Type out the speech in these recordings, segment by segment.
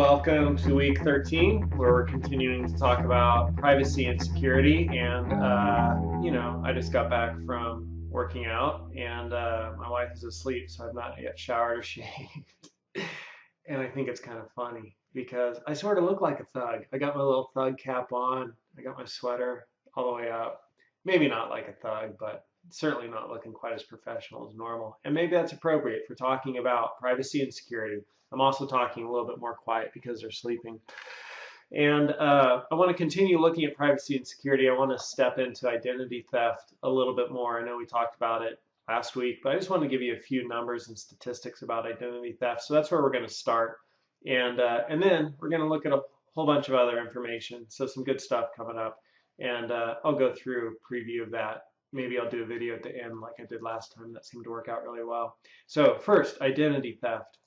welcome to week 13, where we're continuing to talk about privacy and security. And, I just got back from working out, and my wife is asleep, so I've not yet showered or shaved. And I think it's kind of funny because I sort of look like a thug. I got my little thug cap on, I got my sweater all the way up. Maybe not like a thug, but certainly not looking quite as professional as normal. And maybe that's appropriate for talking about privacy and security. I'm also talking a little bit more quiet because they're sleeping. And I want to continue looking at privacy and security. I want to step into identity theft a little bit more. I know we talked about it last week, but I just want to give you a few numbers and statistics about identity theft. So that's where we're going to start. And then we're going to look at a whole bunch of other information. So some good stuff coming up. And I'll go through a preview of that. Maybe I'll do a video at the end like I did last time. That seemed to work out really well. So first, identity theft.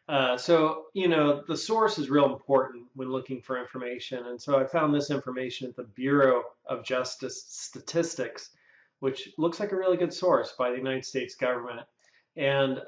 The source is real important when looking for information. And so I found this information at the Bureau of Justice Statistics, which looks like a really good source by the United States government. And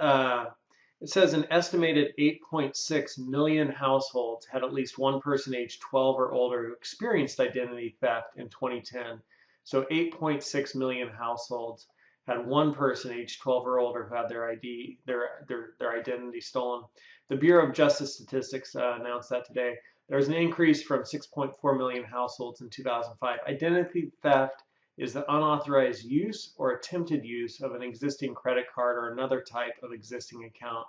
it says an estimated 8.6 million households had at least one person aged 12 or older who experienced identity theft in 2010. So 8.6 million households had one person aged 12 or older who had their identity stolen. The Bureau of Justice Statistics announced that today. There was an increase from 6.4 million households in 2005. Identity theft is the unauthorized use or attempted use of an existing credit card or another type of existing account.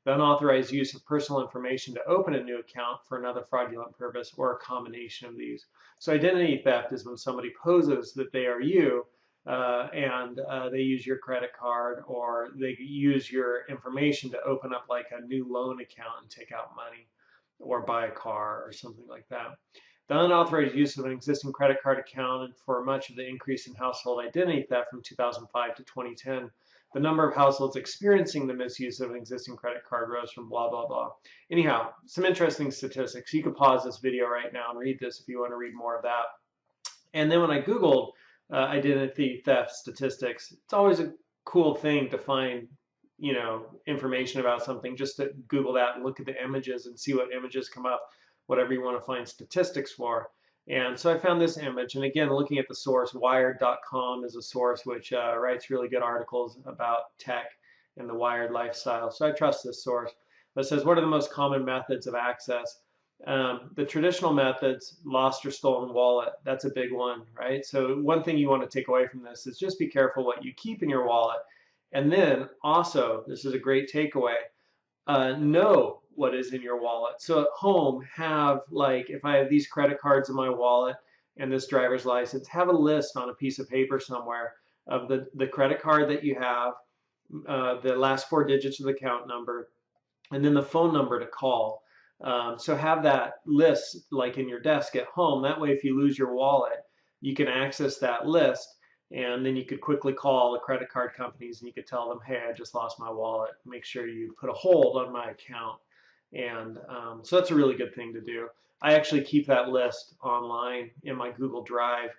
The unauthorized use of personal information to open a new account for another fraudulent purpose, or a combination of these. So identity theft is when somebody poses that they are you, and they use your credit card, or they use your information to open up like a new loan account and take out money or buy a car or something like that. The unauthorized use of an existing credit card accounted for much of the increase in household identity theft from 2005 to 2010. The number of households experiencing the misuse of an existing credit card rose from blah, blah, blah. Anyhow, some interesting statistics. You can pause this video right now and read this if you want to read more of that. And then when I Googled identity theft statistics, it's always a cool thing to find, information about something. Just to Google that and look at the images and see what images come up, whatever you want to find statistics for. And so I found this image, and again, looking at the source, Wired.com is a source which writes really good articles about tech and the Wired lifestyle. So I trust this source. But it says, what are the most common methods of access? The traditional methods, lost or stolen wallet, that's a big one, right? So one thing you want to take away from this is just be careful what you keep in your wallet. And then also, this is a great takeaway, know what is in your wallet. So at home, have, like, if I have these credit cards in my wallet and this driver's license, have a list on a piece of paper somewhere of the credit card that you have, the last four digits of the account number, and then the phone number to call. So have that list like in your desk at home. That way, if you lose your wallet, you can access that list, and then you could quickly call the credit card companies and you could tell them, hey, I just lost my wallet. Make sure you put a hold on my account. And so that's a really good thing to do. I actually keep that list online in my Google Drive,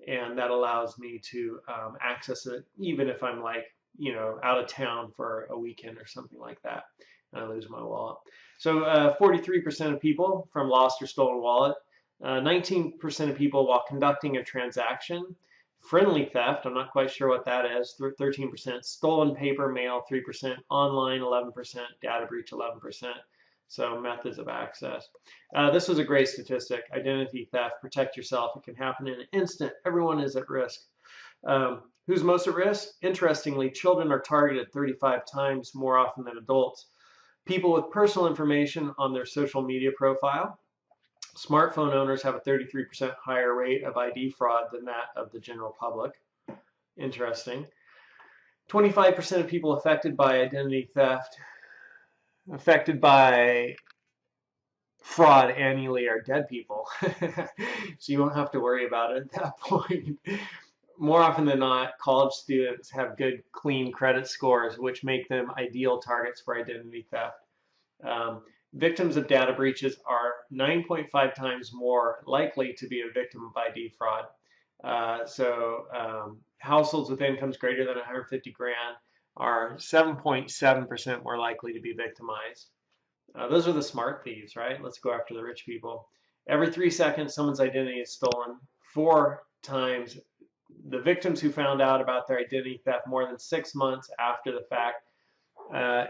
and that allows me to access it even if I'm out of town for a weekend or something like that, and I lose my wallet. So 43% of people from lost or stolen wallet, 19% of people while conducting a transaction, friendly theft, I'm not quite sure what that is, 13%, stolen paper mail, 3%, online, 11%, data breach, 11%. So methods of access. This was a great statistic. Identity theft, protect yourself. It can happen in an instant. Everyone is at risk. Who's most at risk? Interestingly, children are targeted 35 times more often than adults. People with personal information on their social media profile. Smartphone owners have a 33% higher rate of ID fraud than that of the general public. Interesting. 25% of people affected by identity theft, affected by fraud annually, are dead people. So you won't have to worry about it at that point. More often than not, college students have good, clean credit scores, which make them ideal targets for identity theft. Victims of data breaches are 9.5 times more likely to be a victim of ID fraud. Households with incomes greater than 150 grand are 7.7% more likely to be victimized. Those are the smart thieves, right? Let's go after the rich people. Every 3 seconds, someone's identity is stolen. 4 times, the victims who found out about their identity theft more than 6 months after the fact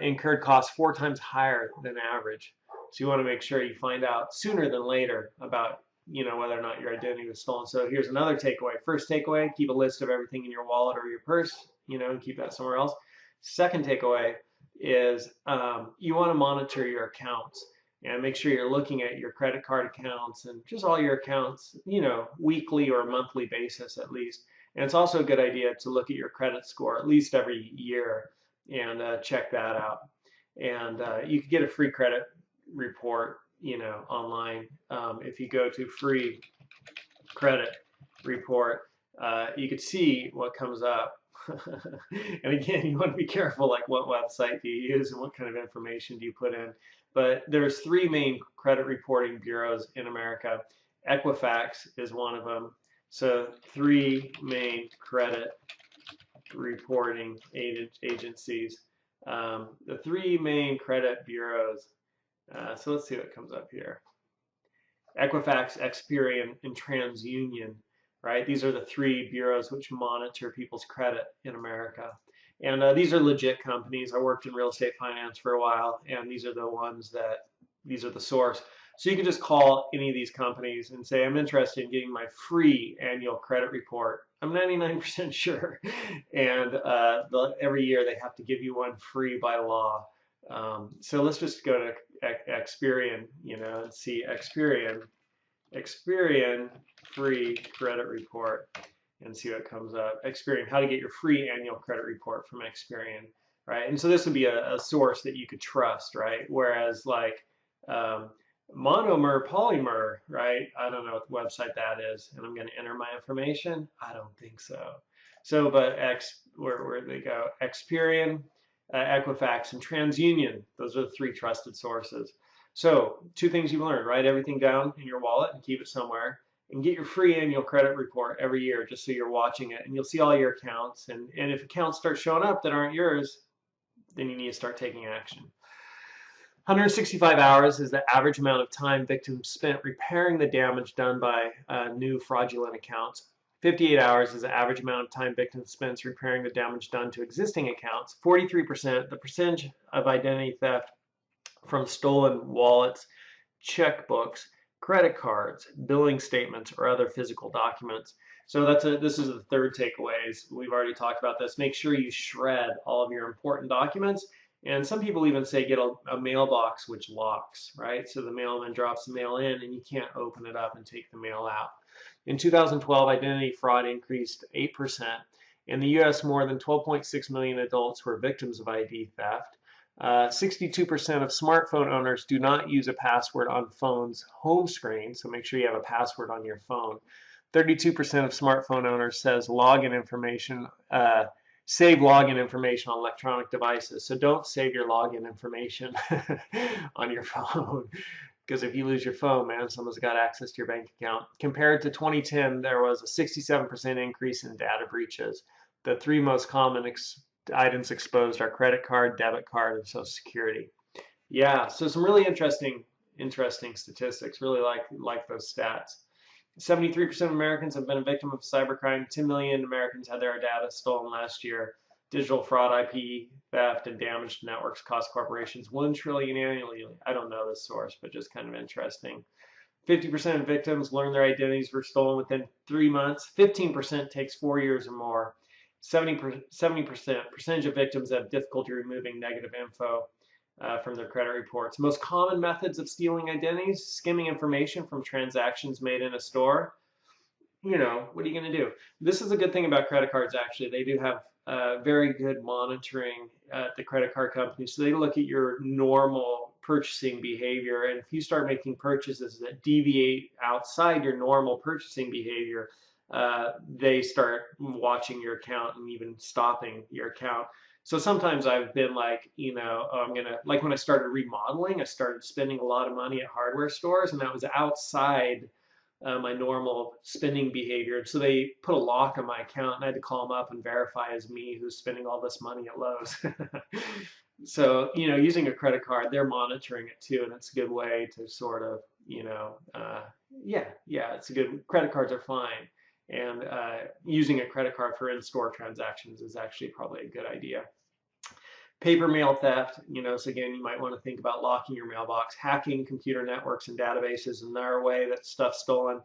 incurred costs 4 times higher than average. So you want to make sure you find out sooner than later about whether or not your identity was stolen. So here's another takeaway. First takeaway: keep a list of everything in your wallet or your purse, and keep that somewhere else. Second takeaway is you want to monitor your accounts and make sure you're looking at your credit card accounts and just all your accounts, weekly or monthly basis at least. And it's also a good idea to look at your credit score at least every year and check that out. And you can get a free credit report, online. If you go to free credit report, you could see what comes up. And again, you want to be careful, like what website do you use and what kind of information do you put in. But there's 3 main credit reporting bureaus in America. Equifax is one of them. So 3 main credit reporting agencies. The 3 main credit bureaus. So let's see what comes up here. Equifax, Experian, and TransUnion, right? These are the 3 bureaus which monitor people's credit in America. And these are legit companies. I worked in real estate finance for a while, and these are the source. So you can just call any of these companies and say, I'm interested in getting my free annual credit report. I'm 99% sure. And every year they have to give you one free by law. So let's just go to Experian, and see Experian free credit report and see what comes up. Experian, how to get your free annual credit report from Experian, right? And so this would be a source that you could trust, right? Whereas like Monomer, Polymer, right? I don't know what website that is, and I'm going to enter my information. I don't think so. So, but where they go? Experian, Equifax, and TransUnion. Those are the 3 trusted sources. So 2 things you've learned: write everything down in your wallet and keep it somewhere, and get your free annual credit report every year, just so you're watching it, and you'll see all your accounts. And if accounts start showing up that aren't yours, then you need to start taking action. 165 hours is the average amount of time victims spent repairing the damage done by new fraudulent accounts. 58 hours is the average amount of time victims spent repairing the damage done to existing accounts. 43%, the percentage of identity theft from stolen wallets, checkbooks, credit cards, billing statements, or other physical documents. So this is the third takeaways. We've already talked about this. Make sure you shred all of your important documents. And some people even say get a mailbox which locks, right? So the mailman drops the mail in and you can't open it up and take the mail out. In 2012, identity fraud increased 8%. In the US, more than 12.6 million adults were victims of ID theft. 62% of smartphone owners do not use a password on phone's home screen, so make sure you have a password on your phone. 32% of smartphone owners says save login information on electronic devices. So don't save your login information on your phone, because if you lose your phone, man, someone's got access to your bank account. Compared to 2010, there was a 67% increase in data breaches. The 3 most common items exposed are credit card, debit card, and Social Security. Yeah, so some really interesting statistics. Really like those stats. 73% of Americans have been a victim of cybercrime. 10 million Americans had their data stolen last year. Digital fraud, IP theft, and damage to networks cost corporations $1 trillion annually. I don't know this source, but just kind of interesting. 50% of victims learned their identities were stolen within 3 months. 15% takes 4 years or more. 70% percentage of victims have difficulty removing negative info from their credit reports. Most common methods of stealing identities: skimming information from transactions made in a store. What are you going to do? This is a good thing about credit cards, actually. They do have very good monitoring at the credit card companies. So they look at your normal purchasing behavior. And if you start making purchases that deviate outside your normal purchasing behavior, they start watching your account and even stopping your account. So sometimes I've been like, like when I started remodeling, I started spending a lot of money at hardware stores, and that was outside my normal spending behavior. And so they put a lock on my account, and I had to call them up and verify as me who's spending all this money at Lowe's. So, using a credit card, they're monitoring it too, and it's a good way to sort of, yeah, it's a good, credit cards are fine. And using a credit card for in-store transactions is actually probably a good idea. Paper mail theft, so again, you might want to think about locking your mailbox. Hacking computer networks and databases is another way that stuff's stolen.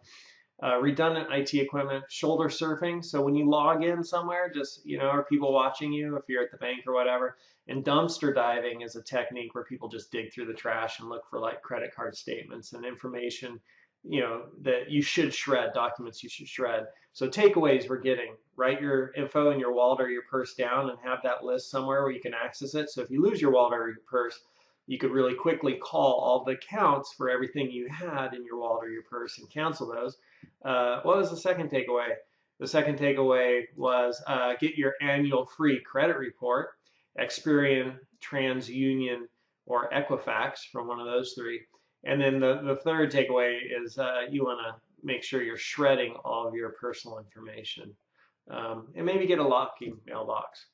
Redundant IT equipment, shoulder surfing. So when you log in somewhere, just, are people watching you if you're at the bank or whatever? And dumpster diving is a technique where people just dig through the trash and look for like credit card statements and information, that you should shred, documents you should shred. So takeaways we're getting, write your info in your wallet or your purse down and have that list somewhere where you can access it. So if you lose your wallet or your purse, you could really quickly call all the accounts for everything you had in your wallet or your purse and cancel those. What was the second takeaway? The second takeaway was get your annual free credit report, Experian, TransUnion, or Equifax from one of those three. And then the third takeaway is you want to make sure you're shredding all of your personal information, and maybe get a locking mailbox.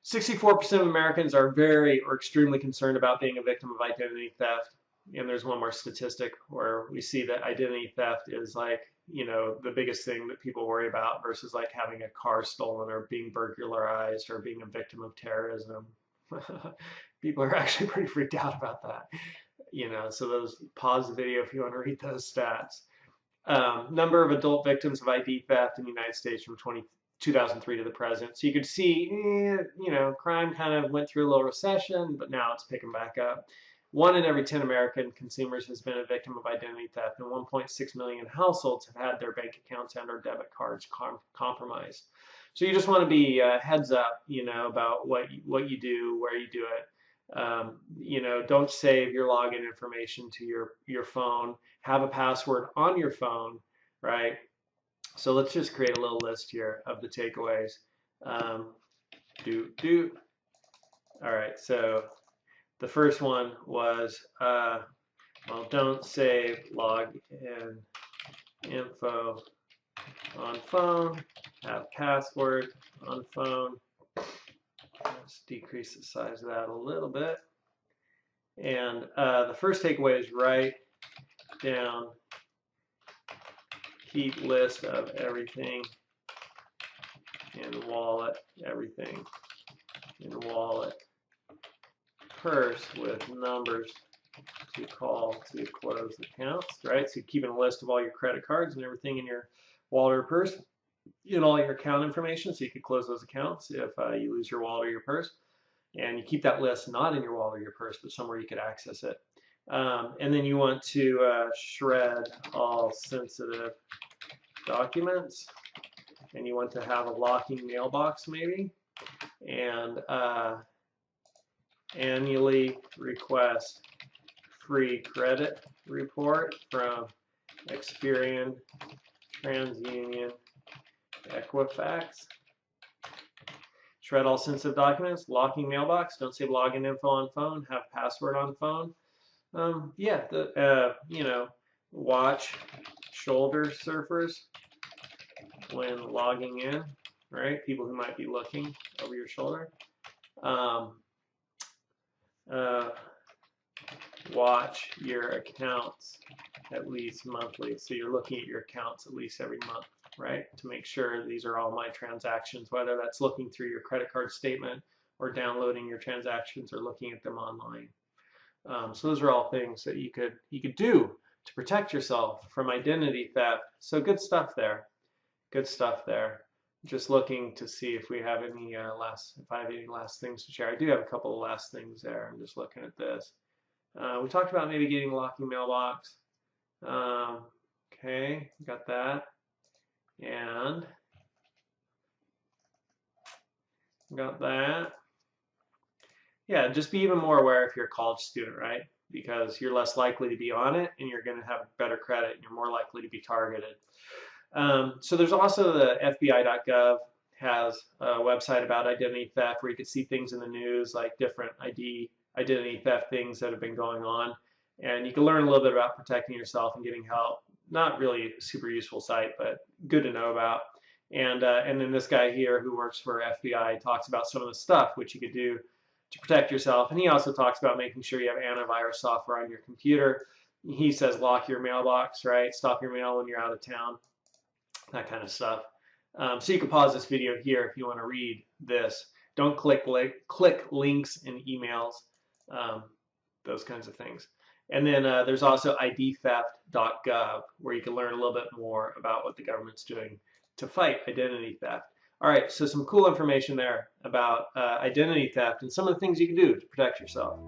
64% of Americans are very or extremely concerned about being a victim of identity theft. And there's one more statistic where we see that identity theft is like, the biggest thing that people worry about versus like having a car stolen or being burglarized or being a victim of terrorism. People are actually pretty freaked out about that. So pause the video if you want to read those stats. Number of adult victims of ID theft in the United States from 2003 to the present. So you could see, crime kind of went through a little recession, but now it's picking back up. 1 in every 10 American consumers has been a victim of identity theft, and 1.6 million households have had their bank accounts and or debit cards compromised. So you just want to be heads up, about what you do, where you do it. Don't save your login information to your phone. Have a password on your phone, right? So let's just create a little list here of the takeaways. All right, so the first one was, well, don't save login info on phone. Have password on phone. Let's decrease the size of that a little bit. And the first takeaway is write down, keep list of everything in wallet, everything in wallet, purse with numbers to call to close accounts, right? So you're keeping a list of all your credit cards and everything in your wallet or purse, and all your account information so you could close those accounts if you lose your wallet or your purse. And you keep that list not in your wallet or your purse, but somewhere you could access it. And then you want to shred all sensitive documents, and you want to have a locking mailbox maybe, and annually request free credit report from Experian, TransUnion, Equifax. Shred all sensitive documents, locking mailbox, don't save login info on phone, have password on phone. Watch shoulder surfers when logging in, right? People who might be looking over your shoulder. Watch your accounts at least monthly. So you're looking at your accounts at least every month, right? To make sure these are all my transactions, whether that's looking through your credit card statement or downloading your transactions or looking at them online. So those are all things that you could do to protect yourself from identity theft. So good stuff there. Good stuff there. Just looking to see if we have any if I have any last things to share. I do have a couple of last things there. I'm just looking at this. We talked about maybe getting a locking mailbox. Okay, got that. And got that. Yeah, just be even more aware if you're a college student, right? Because you're less likely to be on it and you're going to have better credit and you're more likely to be targeted. So there's also the FBI.gov has a website about identity theft where you can see things in the news like different identity theft things that have been going on. And you can learn a little bit about protecting yourself and getting help. Not really a super useful site, but good to know about. And then this guy here who works for FBI talks about some of the stuff which you could do to protect yourself. And he also talks about making sure you have antivirus software on your computer. He says lock your mailbox, right? Stop your mail when you're out of town, that kind of stuff. So you can pause this video here if you want to read this. Don't click links in emails, um, those kinds of things. And then there's also idtheft.gov, where you can learn a little bit more about what the government's doing to fight identity theft. All right, so some cool information there about identity theft and some of the things you can do to protect yourself.